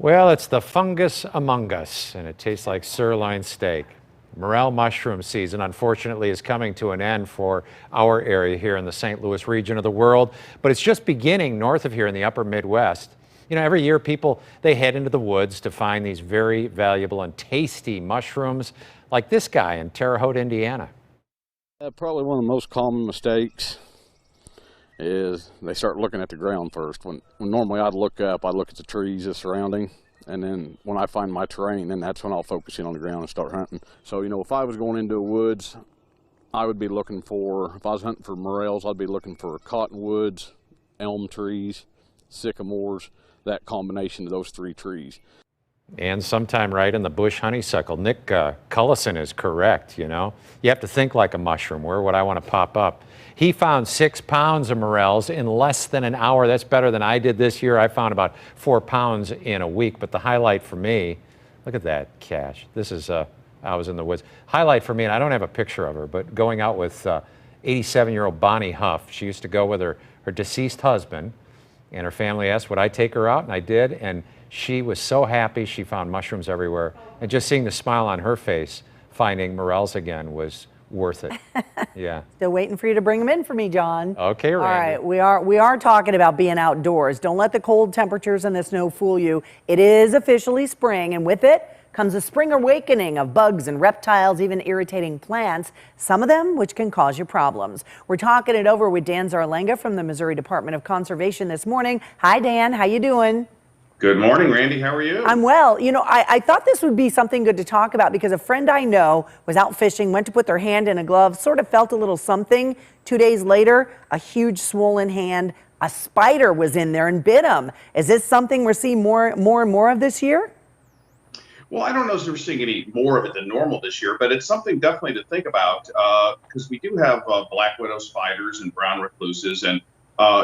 Well, it's the fungus among us, and it tastes like sirloin steak. Morel mushroom season, unfortunately, is coming to an end for our area here in the St. Louis region of the world, but it's just beginning north of here in the upper Midwest. You know, every year people, they head into the woods to find these very valuable and tasty mushrooms, like this guy in Terra Haute, Indiana. Probably one of the most common mistakes is they start looking at the ground first. When normally I'd look up, I'd look at the trees that's surrounding, and then when I find my terrain, then that's when I'll focus in on the ground and start hunting. So, you know, if I was going into the woods, I would be looking for, if I was hunting for morels, I'd be looking for cottonwoods, elm trees, sycamores, that combination of those three trees. And sometime right in the bush honeysuckle. Nick Cullison is correct, you know. You have to think like a mushroom. Where would I want to pop up? He found 6 pounds of morels in less than an hour. That's better than I did this year. I found about 4 pounds in a week. But the highlight for me, look at that cache. This is, I was in the woods. Highlight for me, and I don't have a picture of her, but going out with 87-year-old Bonnie Huff. She used to go with her deceased husband, and her family asked would I take her out, and I did. And she was so happy. She found mushrooms everywhere. And just seeing the smile on her face, finding morels again, was worth it. Yeah. Still waiting for you to bring them in for me, John. Okay, Randy. All right, we are talking about being outdoors. Don't let the cold temperatures and the snow fool you. It is officially spring, and with it comes a spring awakening of bugs and reptiles, even irritating plants, some of them which can cause you problems. We're talking it over with Dan ZARLENGA from the Missouri Department of Conservation this morning. Hi, Dan. How you doing? Good morning, Randy. How are you? I'm well. You know, I thought this would be something good to talk about because a friend I know was out fishing, went to put their hand in a glove, sort of felt a little something. 2 days later, a huge swollen hand, a spider was in there and bit him. Is this something we're seeing more and more of this year? Well, I don't know if we're seeing any more of it than normal this year, but it's something definitely to think about because we do have black widow spiders and brown recluses. And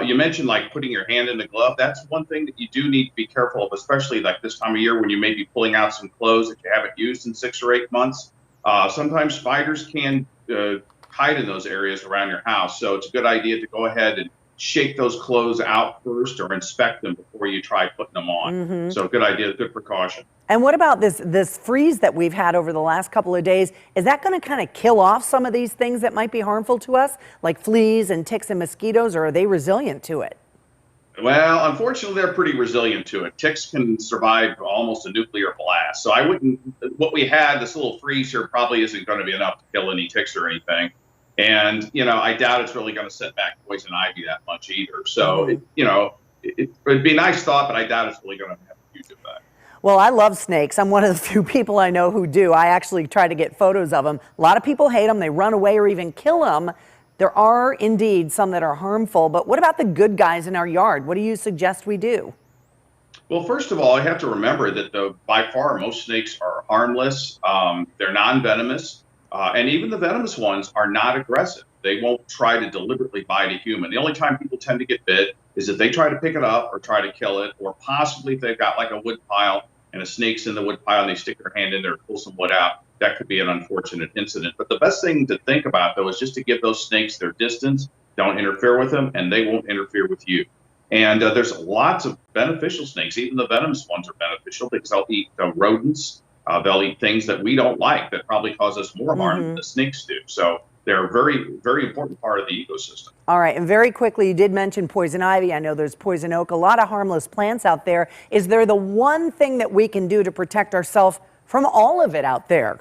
you mentioned like putting your hand in the glove. That's one thing that you do need to be careful of, especially like this time of year when you may be pulling out some clothes that you haven't used in 6 or 8 months. Sometimes spiders can hide in those areas around your house. So it's a good idea to go ahead and shake those clothes out first or inspect them before you try putting them on. So good idea, good precaution. And what about this freeze that we've had over the last couple of days? Is that going to kind of kill off some of these things that might be harmful to us, like fleas and ticks and mosquitoes, or are they resilient to it? Well, unfortunately, they're pretty resilient to it. Ticks can survive almost a nuclear blast. So I wouldn't, what we had, this little freeze here probably isn't going to be enough to kill any ticks or anything. And, you know, I doubt it's really going to set back poison ivy that much either. So, it'd be a nice thought, but I doubt it's really going to have a huge effect. Well, I love snakes. I'm one of the few people I know who do. I actually try to get photos of them. A lot of people hate them. They run away or even kill them. There are indeed some that are harmful, but what about the good guys in our yard? What do you suggest we do? Well, first of all, you have to remember that by far most snakes are harmless. They're non-venomous. And even the venomous ones are not aggressive. They won't try to deliberately bite a human. The only time people tend to get bit is if they try to pick it up or try to kill it, or possibly if they've got like a wood pile and a snake's in the wood pile and they stick their hand in there and pull some wood out. That could be an unfortunate incident. But the best thing to think about, though, is just to give those snakes their distance. Don't interfere with them, and they won't interfere with you. And there's lots of beneficial snakes. Even the venomous ones are beneficial because they'll eat rodents. They'll eat things that we don't like that probably cause us more harm than the snakes do. So they're a very, very important part of the ecosystem. All right, and very quickly, you did mention poison ivy. I know there's poison oak, a lot of harmless plants out there. Is there the one thing that we can do to protect ourselves from all of it out there?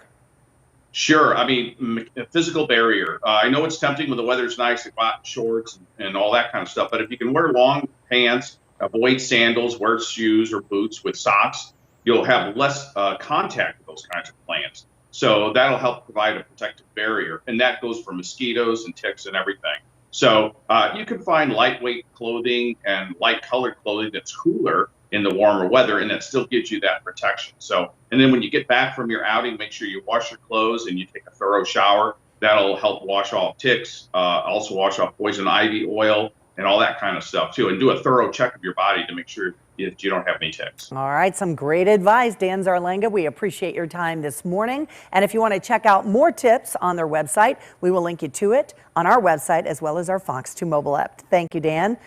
Sure. I mean, a physical barrier. I know it's tempting when the weather's nice to go out in shorts and all that kind of stuff, but if you can wear long pants, avoid sandals, wear shoes or boots with socks, you'll have less contact with those kinds of plants. So that'll help provide a protective barrier. And that goes for mosquitoes and ticks and everything. So you can find lightweight clothing and light colored clothing that's cooler in the warmer weather, and that still gives you that protection. So, and then when you get back from your outing, make sure you wash your clothes and you take a thorough shower. That'll help wash off ticks, also wash off poison ivy oil and all that kind of stuff too. And do a thorough check of your body to make sure you don't have any ticks. All right, some great advice, Dan ZARLENGA. We appreciate your time this morning. And if you want to check out more tips on their website, we will link you to it on our website as well as our Fox 2 mobile app. Thank you, Dan.